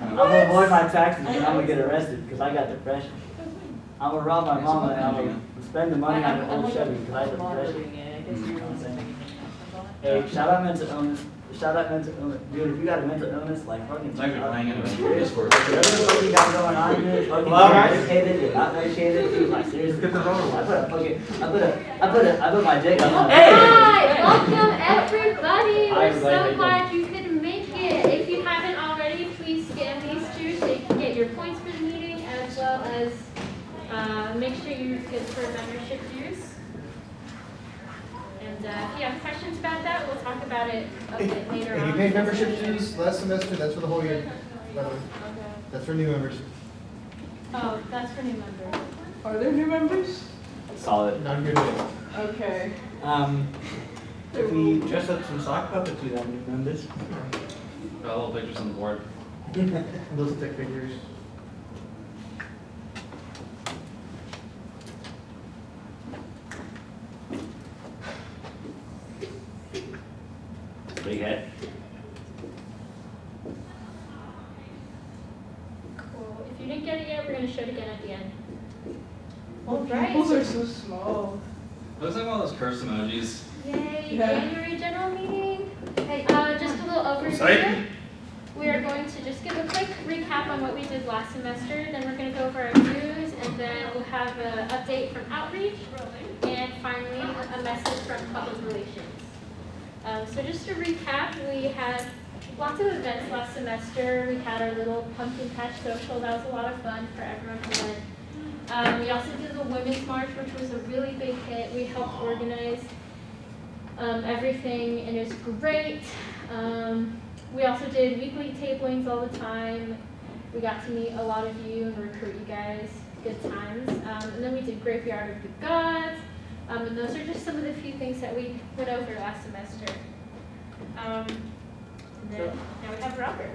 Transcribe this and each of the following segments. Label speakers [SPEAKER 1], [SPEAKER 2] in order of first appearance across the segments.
[SPEAKER 1] I'm gonna avoid my taxes and I'm gonna get arrested because I got depression. I'm gonna rob my mama and I'm gonna spend the money on the old Chevy because I have depression. You know what I'm saying? Hey, shout out mental illness. Shout out mental illness. Dude, if you got a mental illness, like fucking.
[SPEAKER 2] It's like you're playing in a
[SPEAKER 1] Discord. Whatever the fuck you got going on, dude. Fucking medicated, you're not medicated, dude. Like seriously.
[SPEAKER 3] Get the road.
[SPEAKER 1] I put my dick on.
[SPEAKER 4] Hi, welcome everybody. We're so
[SPEAKER 1] glad
[SPEAKER 4] glad you could make it. If you haven't already, please scan these two so you can get your points for the meeting, as well as make sure you're good for membership dues. And if you have questions about that, we'll talk about it a bit later
[SPEAKER 5] If
[SPEAKER 4] on.
[SPEAKER 5] you paid membership fees last semester, that's for the whole year, by the way.
[SPEAKER 4] Okay.
[SPEAKER 5] That's for new members.
[SPEAKER 4] Oh, that's for new members.
[SPEAKER 6] Are there new members?
[SPEAKER 1] Solid.
[SPEAKER 5] Not here today.
[SPEAKER 6] Okay.
[SPEAKER 1] If we dress up some sock puppets, we have new members.
[SPEAKER 2] Got little pictures on the board.
[SPEAKER 5] Those stick figures.
[SPEAKER 1] Big head.
[SPEAKER 4] Cool. If you didn't get it yet, we're going to show it again at the end.
[SPEAKER 6] Well,
[SPEAKER 4] Alright.
[SPEAKER 6] pupils are so small.
[SPEAKER 2] Looks like one of those curse emojis.
[SPEAKER 4] Yay,
[SPEAKER 6] Yeah.
[SPEAKER 4] January general meeting. Hey, just a little overview.
[SPEAKER 2] Exciting.
[SPEAKER 4] We are going to just give a quick recap on what we did last semester, then we're going to go over our news, and then we'll have an update from outreach, and finally a message from public relations. So just to recap, we had lots of events last semester. We had our little pumpkin patch social. That was a lot of fun for everyone who went. We also did the Women's March, which was a really big hit. We helped organize everything, and it was great. We also did weekly tablings all the time. We got to meet a lot of you and recruit you guys. Good times. And then we did Graveyard of the Gods. And those are just some of the few things that we went over last semester. And then now we have Robert.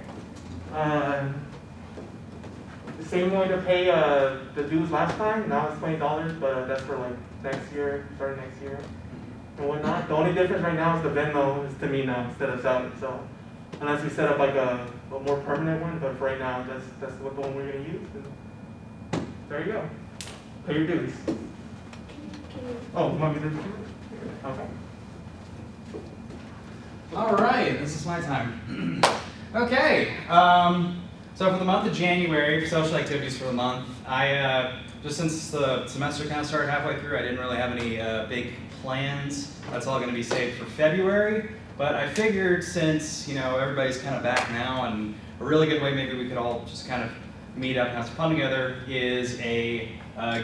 [SPEAKER 3] The same way to pay the dues last time. Now it's $20, but that's for like next year, starting next year, and whatnot. The only difference right now is the Venmo is to me now instead of Sally. So unless we set up like a more permanent one, but for right now that's what the one we're gonna use. And there you go. Pay your dues. Oh, you want me to do it? Okay.
[SPEAKER 2] All right, this is my time. Okay, so for the month of January, for social activities for the month, I just since the semester kind of started halfway through, I didn't really have any big plans. That's all going to be saved for February. But I figured since everybody's kind of back now, and a really good way maybe we could all just kind of meet up and have some fun together is a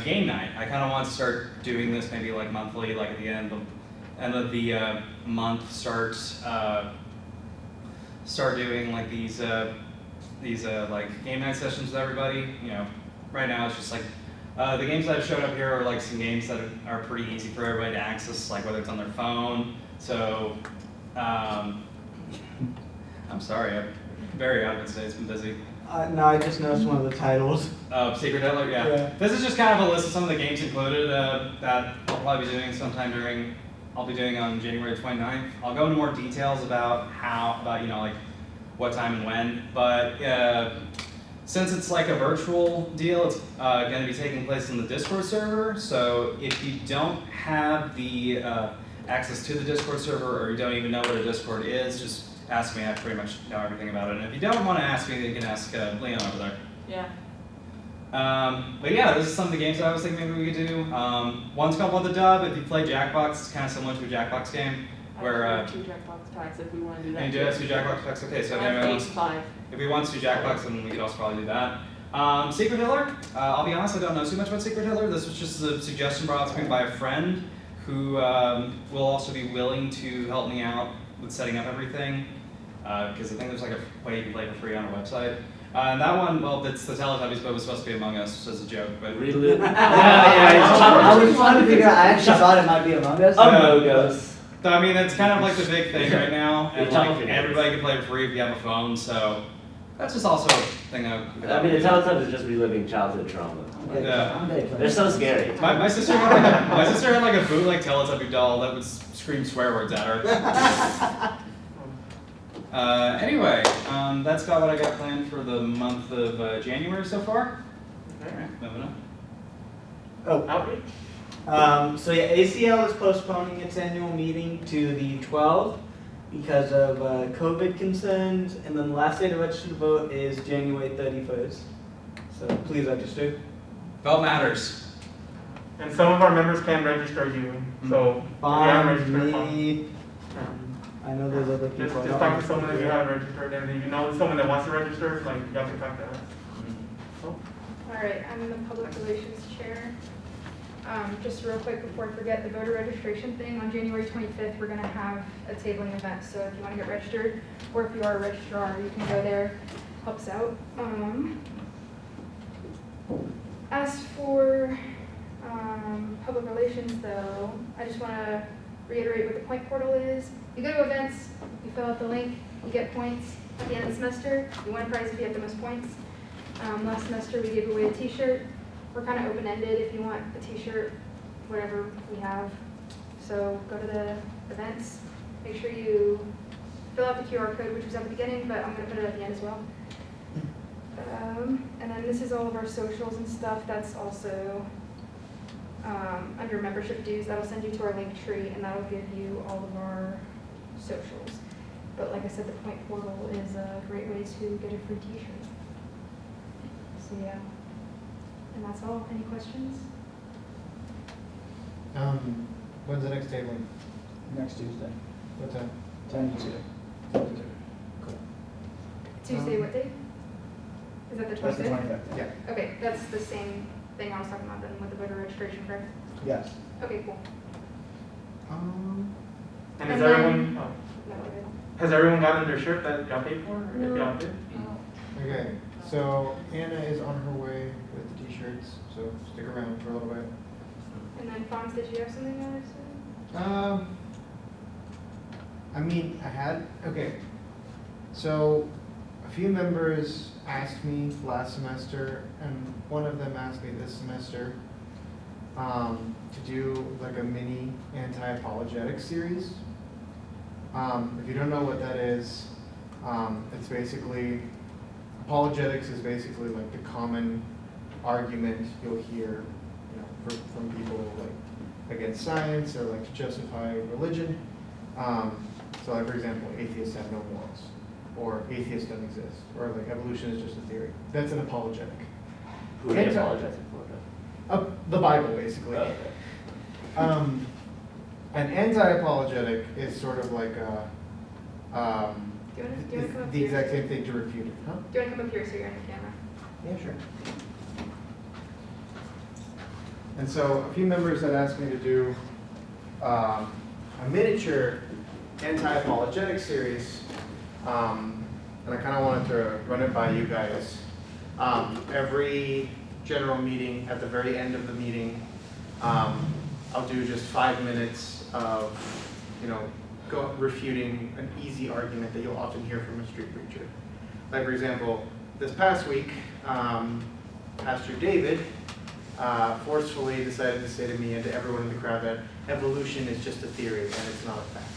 [SPEAKER 2] game night. I kind of want to start doing this maybe like monthly, like at the end of the month, start doing like these like game night sessions with everybody. Right now it's just like the games that have showed up here are like some games that are pretty easy for everybody to access, like whether it's on their phone. So I'm sorry, I'm very out of it today. It's been busy.
[SPEAKER 7] No, I just noticed one of the titles.
[SPEAKER 2] Secret Hitler, yeah. This is just kind of a list of some of the games included that I'll probably be doing sometime I'll be doing on January 29th. I'll go into more details about like what time and when, but since it's like a virtual deal, it's going to be taking place in the Discord server, so if you don't have the access to the Discord server or you don't even know what a Discord is, just ask me. I pretty much know everything about it. And if you don't want to ask me, you can ask Leon over there.
[SPEAKER 6] Yeah.
[SPEAKER 2] But yeah, this is some of the games that I was thinking maybe we could do. One's called What the Dub. If you play Jackbox, it's kind of similar to a Jackbox game. Where
[SPEAKER 6] I have 2 Jackbox packs if we want to do that.
[SPEAKER 2] and you do have 2 Jackbox packs. Okay, so
[SPEAKER 6] I have 8 to 5.
[SPEAKER 2] if we want to do Jackbox, then we could also probably do that. Secret Hitler. I'll be honest, I don't know too much about Secret Hitler. This was just a suggestion brought to me by a friend who will also be willing to help me out with setting up everything. Because I think there's like a way you can play for free on our website. And that one, well, it's the Teletubbies, but it was supposed to be Among Us as a joke. But
[SPEAKER 1] Really? I was trying to figure out. I actually thought it might be Among Us.
[SPEAKER 2] Among Us. So, I mean, it's kind of like the big thing right now, and
[SPEAKER 1] It's
[SPEAKER 2] like
[SPEAKER 1] all
[SPEAKER 2] everybody can play for free if you have a phone. So that's just also a thing
[SPEAKER 8] I mean, the Teletubbies is just reliving childhood trauma.
[SPEAKER 2] Yeah.
[SPEAKER 8] They're so scary.
[SPEAKER 2] My sister had like a bootleg Teletubby doll that would scream swear words at her. Anyway, that's about what I got planned for the month of January so far.
[SPEAKER 3] Okay.
[SPEAKER 2] Alright, moving on.
[SPEAKER 7] Oh,
[SPEAKER 3] Outreach?
[SPEAKER 7] so yeah, ACL is postponing its annual meeting to the 12th because of COVID concerns, and then the last day to register to vote is January 31st. So please register.
[SPEAKER 2] Vote matters.
[SPEAKER 3] And some of our members can register you, so if you haven't
[SPEAKER 7] Fine,
[SPEAKER 3] registered, fine.
[SPEAKER 7] me. I know there's other people.
[SPEAKER 3] Just
[SPEAKER 7] I don't
[SPEAKER 3] talk to someone if you
[SPEAKER 7] register.
[SPEAKER 3] haven't registered, and if you know someone that wants to register, like, you have to contact us.
[SPEAKER 9] All right, I'm the public relations chair. Just real quick before I forget, the voter registration thing, on January 25th, we're gonna have a tabling event, so if you wanna get registered, or if you are a registrar, you can go there, helps out. As for, public relations though, I just wanna reiterate what the point portal is. You go to events, you fill out the link, you get points at the end of the semester, you win a prize if you have the most points. Last semester we gave away a t-shirt. We're kind of open-ended if you want a t-shirt, whatever we have. So go to the events, make sure you fill out the QR code, which was at the beginning, but I'm gonna put it at the end as well. And then this is all of our socials and stuff. That's also under membership dues. That'll send you to our link tree, and that'll give you all of our socials. But like I said, the point portal is a great way to get a free t-shirt. So yeah, and that's all. Any questions?
[SPEAKER 5] When's the next tabling?
[SPEAKER 1] Next Tuesday,
[SPEAKER 5] What time?
[SPEAKER 1] 10 to 2.
[SPEAKER 9] Tuesday, what day? Is that the 25th?
[SPEAKER 1] That's the 25th.
[SPEAKER 5] Yeah.
[SPEAKER 9] Okay, that's the same thing I was talking about then with the voter registration, correct?
[SPEAKER 1] Yes.
[SPEAKER 9] Okay, cool.
[SPEAKER 3] And
[SPEAKER 9] And
[SPEAKER 3] is
[SPEAKER 9] then-
[SPEAKER 3] everyone,
[SPEAKER 9] No, okay.
[SPEAKER 3] has everyone gotten their shirt that y'all paid for? Or if
[SPEAKER 9] No.
[SPEAKER 3] y'all did?
[SPEAKER 5] Okay, so Anna is on her way with the t-shirts, so stick around for a little bit.
[SPEAKER 9] And then Fonz, did you have something you wanted to say?
[SPEAKER 5] I mean, okay. So, a few members asked me last semester, and one of them asked me this semester, to do like a mini anti-apologetic series. If you don't know what that is, it's basically, apologetics is basically like the common argument you'll hear, from people like against science or like to justify religion. So like for example, atheists have no morals, or atheists don't exist, or like evolution is just a theory. That's an apologetic.
[SPEAKER 8] Who are they apologizing for?
[SPEAKER 5] The Bible, basically.
[SPEAKER 8] Okay.
[SPEAKER 5] An anti-apologetic is sort of like
[SPEAKER 9] Do you want to come up
[SPEAKER 5] the
[SPEAKER 9] here?
[SPEAKER 5] exact same thing to refute it, huh?
[SPEAKER 9] Do you want to come up here so you're on the camera?
[SPEAKER 5] Yeah, sure. And so a few members had asked me to do a miniature anti-apologetic series, and I kind of wanted to run it by you guys. Every general meeting, at the very end of the meeting, I'll do just 5 minutes of, refuting an easy argument that you'll often hear from a street preacher. Like for example, this past week, Pastor David forcefully decided to say to me and to everyone in the crowd that evolution is just a theory and it's not a fact.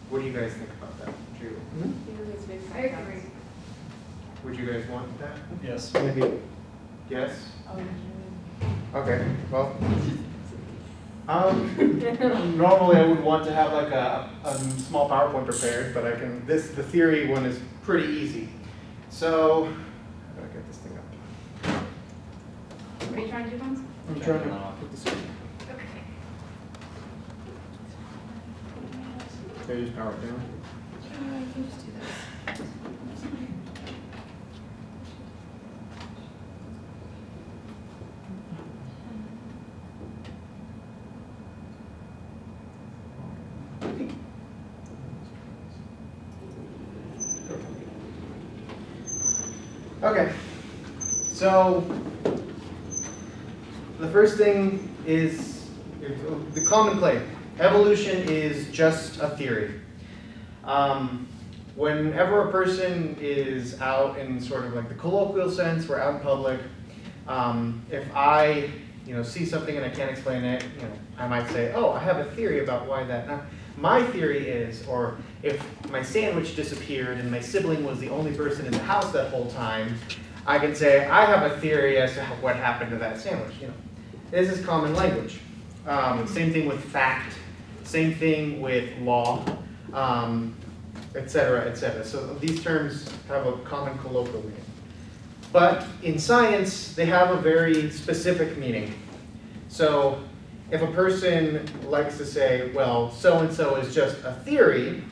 [SPEAKER 5] What do you guys think about that?
[SPEAKER 9] I agree.
[SPEAKER 5] Would you guys want that?
[SPEAKER 2] Yes.
[SPEAKER 5] Maybe. Yes? Okay, well. Normally I would want to have like a small PowerPoint prepared, but the theory one is pretty easy. So, I gotta get this thing up.
[SPEAKER 9] Are you trying to do ones?
[SPEAKER 5] I'm trying to put this in.
[SPEAKER 9] Okay.
[SPEAKER 5] Can I just power it down?
[SPEAKER 9] I can just do this.
[SPEAKER 5] Okay, so the first thing is the common claim. Evolution is just a theory. Whenever a person is out in sort of like the colloquial sense, we're out in public, if I see something and I can't explain it, I might say, oh, I have a theory about why that. Now, my theory is, or if my sandwich disappeared and my sibling was the only person in the house that whole time, I can say, I have a theory as to what happened to that sandwich. You know, this is common language. Same thing with fact, same thing with law, et cetera, et cetera. So these terms have a common colloquial meaning. But in science, they have a very specific meaning. So if a person likes to say, well, so-and-so is just a theory,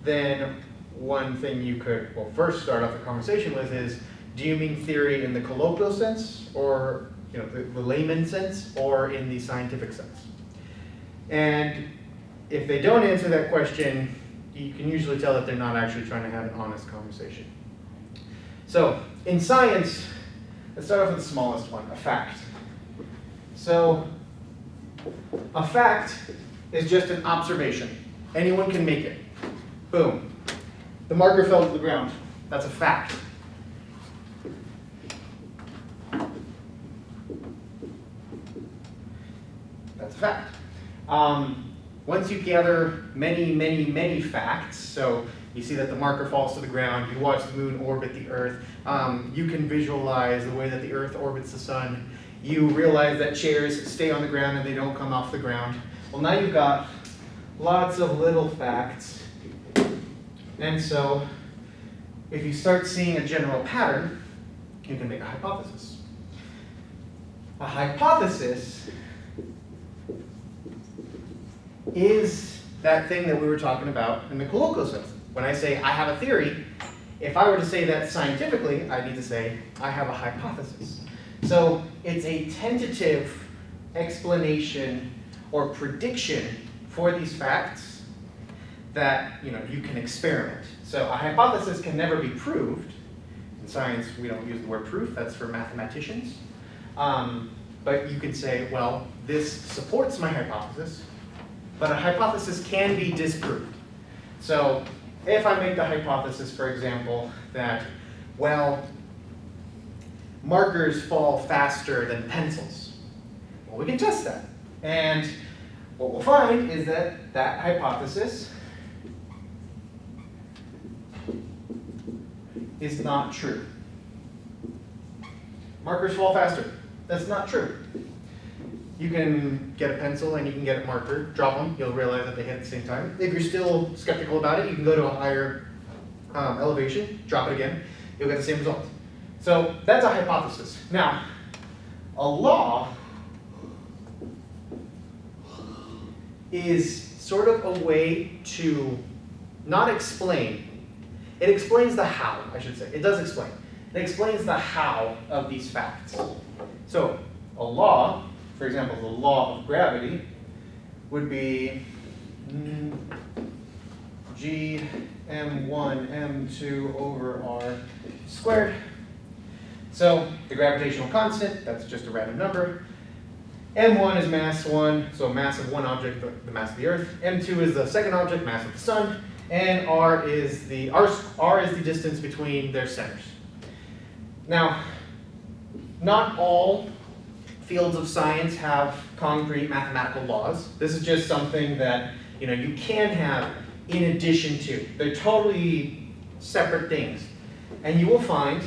[SPEAKER 5] then one thing you could, well, first start off the conversation with is, do you mean theory in the colloquial sense, or the layman sense, or in the scientific sense? And if they don't answer that question, you can usually tell that they're not actually trying to have an honest conversation. So in science, let's start off with the smallest one, a fact. So a fact is just an observation. Anyone can make it. Boom. The marker fell to the ground. That's a fact. That's a fact. Once you gather many, many, many facts, so you see that the marker falls to the ground, you watch the moon orbit the Earth, you can visualize the way that the Earth orbits the sun, you realize that chairs stay on the ground and they don't come off the ground. Well, now you've got lots of little facts. And so if you start seeing a general pattern, you can make a hypothesis. A hypothesis is that thing that we were talking about in the colloquial sense. When I say I have a theory, if I were to say that scientifically, I need to say I have a hypothesis. So it's a tentative explanation or prediction for these facts that you can experiment. So a hypothesis can never be proved. In science, we don't use the word proof. That's for mathematicians. But you could say, well, this supports my hypothesis, but a hypothesis can be disproved. So if I make the hypothesis, for example, that, well, markers fall faster than pencils, well, we can test that. And what we'll find is that that hypothesis is not true. Markers fall faster. That's not true. You can get a pencil and you can get a marker, drop them, you'll realize that they hit at the same time. If you're still skeptical about it, you can go to a higher elevation, drop it again, you'll get the same result. So that's a hypothesis. Now, a law is sort of a way to not explain. It explains the how, I should say. It does explain. It explains the how of these facts. So a law, for example, the law of gravity would be G m1 m2 over r squared. So the gravitational constant, that's just a random number. M1 is mass 1, so mass of one object, the mass of the Earth. M2 is the second object, mass of the sun. And r is the distance between their centers. Now, not all fields of science have concrete mathematical laws. This is just something that you can have in addition to. They're totally separate things. And you will find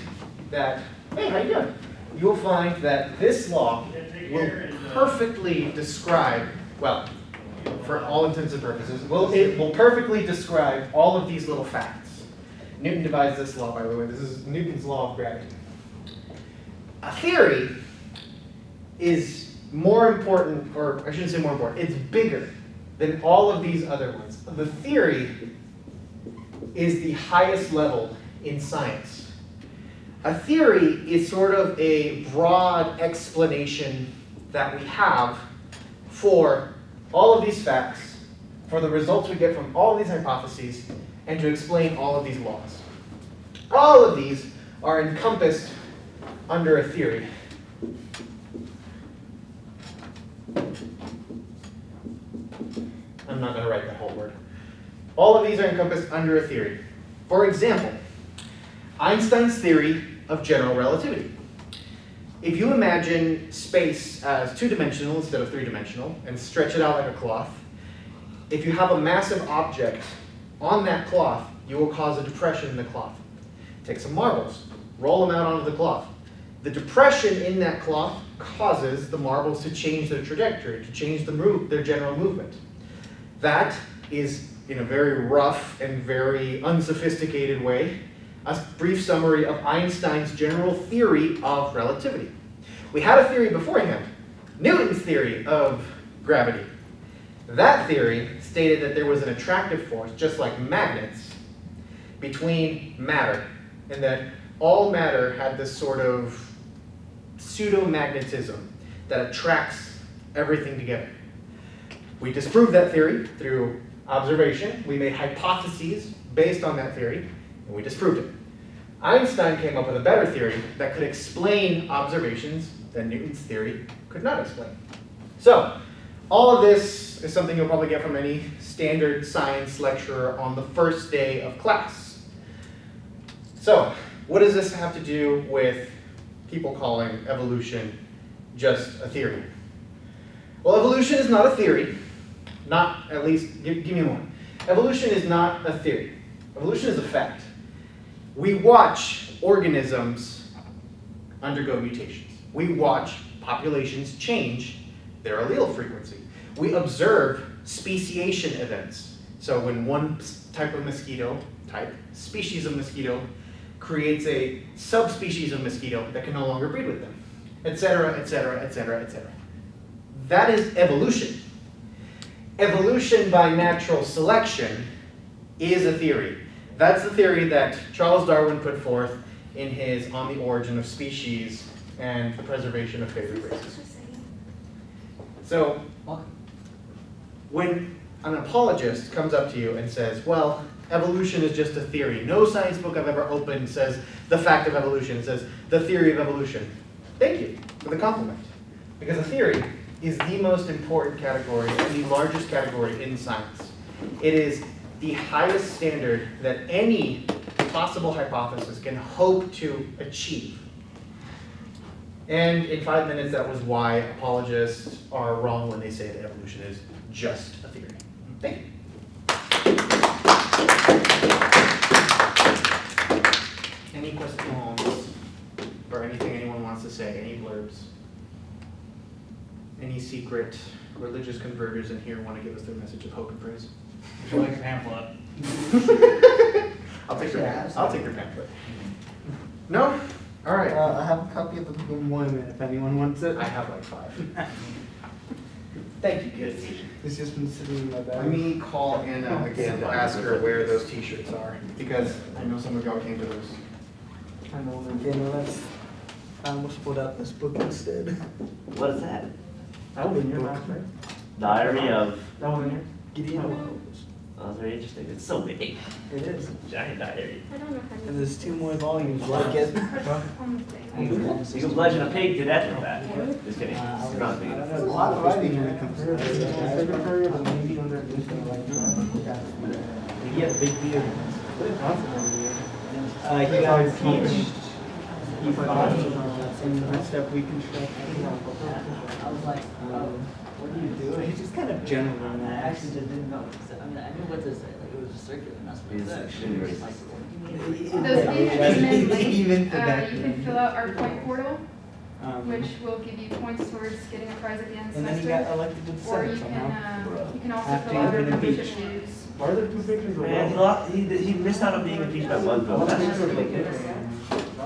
[SPEAKER 5] that, hey, how you doing? You will find that this law will perfectly describe, well, for all intents and purposes, it will perfectly describe all of these little facts. Newton devised this law, by the way. This is Newton's law of gravity. A theory is more important, or I shouldn't say more important, it's bigger than all of these other ones. The theory is the highest level in science. A theory is sort of a broad explanation that we have for all of these facts, for the results we get from all of these hypotheses, and to explain all of these laws. All of these are encompassed under a theory. I'm not going to write that whole word. All of these are encompassed under a theory. For example, Einstein's theory of general relativity. If you imagine space as two-dimensional instead of three-dimensional and stretch it out like a cloth, if you have a massive object on that cloth, you will cause a depression in the cloth. Take some marbles, roll them out onto the cloth. The depression in that cloth causes the marbles to change their trajectory, to change their general movement. That is, in a very rough and very unsophisticated way, a brief summary of Einstein's general theory of relativity. We had a theory beforehand, Newton's theory of gravity. That theory stated that there was an attractive force, just like magnets, between matter, and that all matter had this sort of pseudo-magnetism that attracts everything together. We disproved that theory through observation. We made hypotheses based on that theory, and we disproved it. Einstein came up with a better theory that could explain observations that Newton's theory could not explain. So, all of this is something you'll probably get from any standard science lecturer on the first day of class. So, what does this have to do with people calling evolution just a theory? Well, evolution is not a theory. Not, at least, give me a moment. Evolution is not a theory. Evolution is a fact. We watch organisms undergo mutations. We watch populations change their allele frequency. We observe speciation events. So when one type of mosquito, species of mosquito, creates a subspecies of mosquito that can no longer breed with them, etc., etc., etc., etc. That is evolution. Evolution by natural selection is a theory. That's the theory that Charles Darwin put forth in his On the Origin of Species and the Preservation of Favored Races. So, when an apologist comes up to you and says, well, evolution is just a theory. No science book I've ever opened says the fact of evolution. It says the theory of evolution. Thank you for the compliment. Because a theory is the most important category and the largest category in science. It is the highest standard that any possible hypothesis can hope to achieve. And in 5 minutes, that was why apologists are wrong when they say that evolution is just a theory. Thank you. Any questions or anything anyone wants to say? Any blurbs? Any secret religious converters in here want to give us their message of hope and praise?
[SPEAKER 2] Would you like a pamphlet?
[SPEAKER 5] I'll take your pamphlet. No? All right.
[SPEAKER 7] I have a copy of the Book of Mormon if anyone wants it.
[SPEAKER 5] I have like 5. Thank you, kids.
[SPEAKER 7] It's just been sitting in my bag.
[SPEAKER 5] Let me call Anna again to ask her where those t-shirts are, because I know some of y'all came to those.
[SPEAKER 7] I know, again, I almost pulled out this book instead.
[SPEAKER 8] What is that?
[SPEAKER 3] That was in your last, right?
[SPEAKER 8] Diary of.
[SPEAKER 3] That was in here?
[SPEAKER 7] Gideon.
[SPEAKER 8] Oh, that's very interesting. It's so big.
[SPEAKER 7] It is.
[SPEAKER 8] Giant diary.
[SPEAKER 4] I don't know how to.
[SPEAKER 7] And there's 2 more volumes like it.
[SPEAKER 4] On the thing.
[SPEAKER 8] You can bludgeon a pig to death with that. Just kidding. It's not big.
[SPEAKER 7] There's a lot of writing when it comes to this.
[SPEAKER 3] Secretary of the Navy under
[SPEAKER 7] He had a big beard.
[SPEAKER 3] He
[SPEAKER 7] He got impeached. He fought and messed up Reconstruction.
[SPEAKER 1] I was like, what are you doing?
[SPEAKER 7] He's just kind of general in
[SPEAKER 1] I
[SPEAKER 7] that.
[SPEAKER 1] actually didn't know. I mean, I knew what to say. Like, it was just circular, and that's what it
[SPEAKER 8] It's
[SPEAKER 1] said.
[SPEAKER 8] extremely
[SPEAKER 1] Like,
[SPEAKER 8] racist.
[SPEAKER 1] what do you mean?
[SPEAKER 9] Those
[SPEAKER 7] Even for back
[SPEAKER 9] you
[SPEAKER 7] then.
[SPEAKER 9] can fill out our point portal,
[SPEAKER 7] Um,
[SPEAKER 9] which will give you points towards getting a prize at the end of the
[SPEAKER 7] And then he got
[SPEAKER 9] semester.
[SPEAKER 7] elected to the
[SPEAKER 9] Or you
[SPEAKER 7] Senate somehow.
[SPEAKER 9] can also
[SPEAKER 7] After
[SPEAKER 9] fill out our
[SPEAKER 7] you've been
[SPEAKER 9] membership
[SPEAKER 7] impeached.
[SPEAKER 9] dues.
[SPEAKER 3] Why are there 2 pictures of
[SPEAKER 8] Man, he missed out on being impeached by one vote. That's just ridiculous.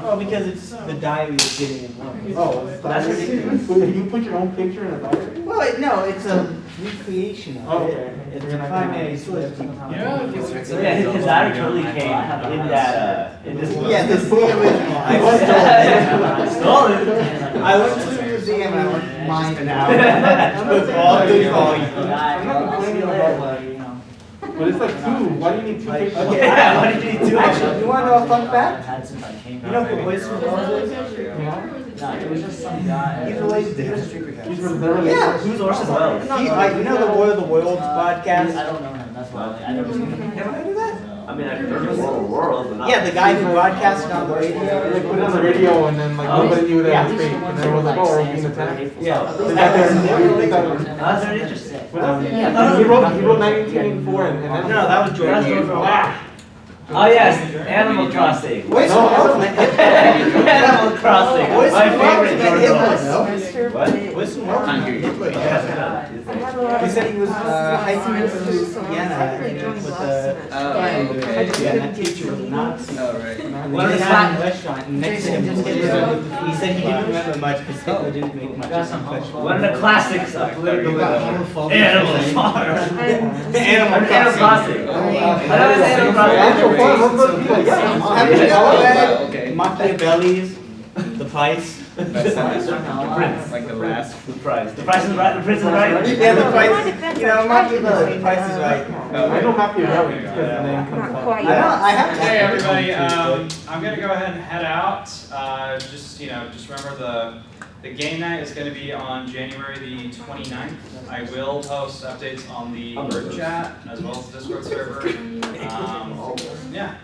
[SPEAKER 7] Oh, because it's the diary of Gideon Mormon.
[SPEAKER 3] Oh,
[SPEAKER 8] That's ridiculous.
[SPEAKER 3] So you put your own picture in a diary?
[SPEAKER 7] Well, no, it's a recreation of it.
[SPEAKER 3] Okay.
[SPEAKER 7] It's a primary source.
[SPEAKER 8] So yeah, his diary totally came in that, in this book.
[SPEAKER 7] Yeah, this is the original. I
[SPEAKER 8] Stole it.
[SPEAKER 7] I went to the museum and I went mine
[SPEAKER 3] I'm
[SPEAKER 7] now.
[SPEAKER 3] not
[SPEAKER 7] Took
[SPEAKER 3] saying
[SPEAKER 7] all
[SPEAKER 3] that.
[SPEAKER 7] 3 volumes.
[SPEAKER 3] I'm not complaining about
[SPEAKER 1] you know.
[SPEAKER 3] But it's like 2. Why do you need 2 pictures?
[SPEAKER 7] Okay.
[SPEAKER 8] Yeah, why did you need 2?
[SPEAKER 7] Actually, you wanna know a fun fact?
[SPEAKER 1] I've had since I came
[SPEAKER 7] You know
[SPEAKER 1] here.
[SPEAKER 7] who Voice from Moses is?
[SPEAKER 1] No, it was just some guy.
[SPEAKER 7] He's related to him.
[SPEAKER 3] He's related.
[SPEAKER 7] Yeah.
[SPEAKER 8] Who's Orson Welles?
[SPEAKER 7] You know the War of the Worlds podcast?
[SPEAKER 1] I don't know him, that's why I never seen him.
[SPEAKER 7] Never heard of that?
[SPEAKER 8] I mean, I can learn the world, but not.
[SPEAKER 7] Yeah, the guy who broadcasted on the radio.
[SPEAKER 3] They put it on the radio and then like nobody knew that it was fake, and then it was like, oh, we're being attacked.
[SPEAKER 7] Yeah.
[SPEAKER 3] They got there and they thought it was-
[SPEAKER 8] That's very interesting.
[SPEAKER 3] He wrote 1984 and then.
[SPEAKER 7] No, that was George.
[SPEAKER 8] That's
[SPEAKER 7] Bush.
[SPEAKER 8] George. Oh yes, Animal Crossing.
[SPEAKER 7] Wait,
[SPEAKER 3] No,
[SPEAKER 8] Animal Crossing,
[SPEAKER 7] What's
[SPEAKER 8] my
[SPEAKER 7] the
[SPEAKER 8] favorite
[SPEAKER 7] wrong with
[SPEAKER 8] George. What?
[SPEAKER 7] What's the wrong? He said he was hiking through Vienna with the yeah, and that teacher was a Nazi.
[SPEAKER 2] Oh, right.
[SPEAKER 7] And they sat in a restaurant and next to him was Hitler. He said he didn't remember much because Hitler didn't make much of an impression.
[SPEAKER 8] One of the classics of political Animal Farm.
[SPEAKER 7] Animal
[SPEAKER 8] Crossing. I know it's Animal Crossing.
[SPEAKER 3] Animal Farm, let's look, yeah.
[SPEAKER 7] Have you ever
[SPEAKER 2] Okay.
[SPEAKER 7] read Machiavelli's The Price?
[SPEAKER 2] That's nice.
[SPEAKER 8] The Prince.
[SPEAKER 2] Like the last.
[SPEAKER 8] The price. The price is right. The prince is right.
[SPEAKER 7] Yeah, The Price. You know, Machiavelli, The Price is Right.
[SPEAKER 3] I know Machiavelli because the name comes up.
[SPEAKER 7] I have to.
[SPEAKER 2] Hey everybody, I'm gonna go ahead and head out. Just remember the game night is gonna be on January the 29th. I will post updates on the group chat as well as the Discord server. Yeah.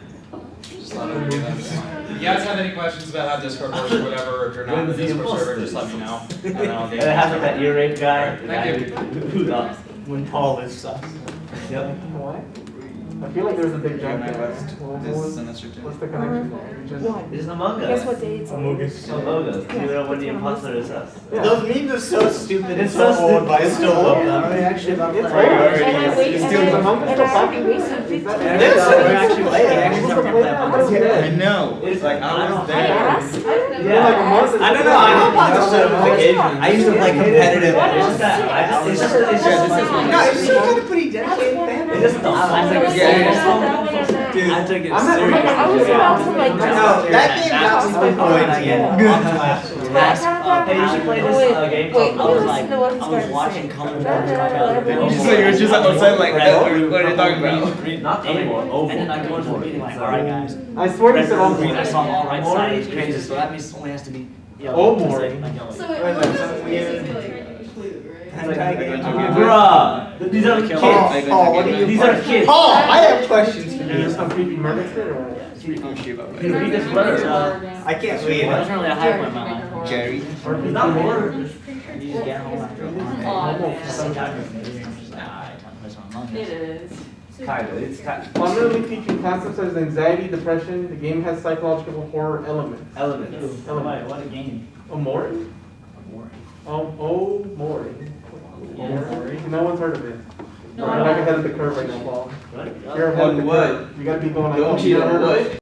[SPEAKER 2] Just let me know. If you guys have any questions about how Discord works or whatever, if you're not in the Discord server, just let me know. And then I'll
[SPEAKER 8] And
[SPEAKER 2] get
[SPEAKER 8] it has like that ear rape guy. The
[SPEAKER 2] Thank
[SPEAKER 8] guy
[SPEAKER 2] you.
[SPEAKER 8] who
[SPEAKER 7] When Paul is sus.
[SPEAKER 8] Yep.
[SPEAKER 3] What? I feel like there's a big jump there.
[SPEAKER 2] this semester too.
[SPEAKER 3] What's the connection there? Just-
[SPEAKER 8] It's Among Us.
[SPEAKER 6] Guess what day it's on?
[SPEAKER 8] Among Us. You know when the imposter is us.
[SPEAKER 3] Yeah.
[SPEAKER 7] Those memes are so stupid and
[SPEAKER 8] It's
[SPEAKER 7] so
[SPEAKER 8] so
[SPEAKER 7] old, but I still love them.
[SPEAKER 8] Actually, about
[SPEAKER 3] It's
[SPEAKER 8] playing.
[SPEAKER 3] rare.
[SPEAKER 6] And I wait,
[SPEAKER 3] It's
[SPEAKER 6] and
[SPEAKER 3] still
[SPEAKER 6] I,
[SPEAKER 3] the moment
[SPEAKER 6] and
[SPEAKER 3] still
[SPEAKER 6] I already
[SPEAKER 3] popping.
[SPEAKER 6] wasted
[SPEAKER 3] Is
[SPEAKER 6] 50
[SPEAKER 3] that-
[SPEAKER 6] minutes.
[SPEAKER 7] This is
[SPEAKER 8] We're
[SPEAKER 7] actually
[SPEAKER 8] playing.
[SPEAKER 7] playing.
[SPEAKER 8] Actually, never played Among Us.
[SPEAKER 2] I know.
[SPEAKER 8] It's
[SPEAKER 2] like I was
[SPEAKER 6] I
[SPEAKER 2] there.
[SPEAKER 6] asked.
[SPEAKER 3] Yeah, like a month.
[SPEAKER 7] I don't know, I know about the certification. I used to play competitive.
[SPEAKER 8] It's just that. It's just.
[SPEAKER 7] No, it's got a pretty dedicated fan
[SPEAKER 8] It's just the
[SPEAKER 7] Dude,
[SPEAKER 8] I took it
[SPEAKER 3] I'm not-
[SPEAKER 8] serious.
[SPEAKER 6] I was about to like.
[SPEAKER 7] no, that game got me my point again.
[SPEAKER 8] Hey, you should play this game
[SPEAKER 6] Wait,
[SPEAKER 8] called, I was
[SPEAKER 6] listen
[SPEAKER 8] like,
[SPEAKER 6] to what
[SPEAKER 8] I
[SPEAKER 6] it's
[SPEAKER 8] was
[SPEAKER 6] gonna
[SPEAKER 8] watching
[SPEAKER 6] say.
[SPEAKER 8] Colin
[SPEAKER 6] No, no,
[SPEAKER 8] Farrell
[SPEAKER 6] no,
[SPEAKER 8] about
[SPEAKER 6] no,
[SPEAKER 8] it.
[SPEAKER 2] So you were just outside like, what are you talking about?
[SPEAKER 8] Not anymore, Oval. And then I go into the meeting like, alright guys.
[SPEAKER 3] I swear you said all
[SPEAKER 8] Green, I saw
[SPEAKER 3] green.
[SPEAKER 8] on the right side, it's crazy, so that means someone has to be yellow.
[SPEAKER 3] Oh, Maury.
[SPEAKER 8] Like yellow.
[SPEAKER 9] So wait,
[SPEAKER 7] Wait,
[SPEAKER 9] what
[SPEAKER 7] wait,
[SPEAKER 9] was
[SPEAKER 7] some
[SPEAKER 9] this
[SPEAKER 7] weird-
[SPEAKER 9] basically like?
[SPEAKER 8] Bruh, these are kids.
[SPEAKER 7] Paul, what do you?
[SPEAKER 8] These are kids.
[SPEAKER 7] Paul, I have questions for
[SPEAKER 3] Is
[SPEAKER 7] you.
[SPEAKER 3] this some creepy murder shit or what?
[SPEAKER 8] Can you read this letter?
[SPEAKER 7] I can't read
[SPEAKER 8] Well, there's
[SPEAKER 7] it.
[SPEAKER 8] really a high point in my life.
[SPEAKER 2] Jerry.
[SPEAKER 8] Or if it's not horror, you just get home after a while.
[SPEAKER 6] It is.
[SPEAKER 8] Kind of, it's kind
[SPEAKER 3] Well, I'm gonna be teaching concepts such as anxiety, depression. The game has psychological horror elements.
[SPEAKER 8] elements. What a game.
[SPEAKER 3] Oh, Maury? Oh, Maury. No one's heard of it. You're like ahead of the curve right now, Paul.
[SPEAKER 8] What?
[SPEAKER 3] You're ahead of the
[SPEAKER 2] On what?
[SPEAKER 3] curve. You gotta be going like,
[SPEAKER 2] Don't
[SPEAKER 3] oh,
[SPEAKER 2] you
[SPEAKER 3] you never heard of
[SPEAKER 2] know
[SPEAKER 3] it?
[SPEAKER 2] what?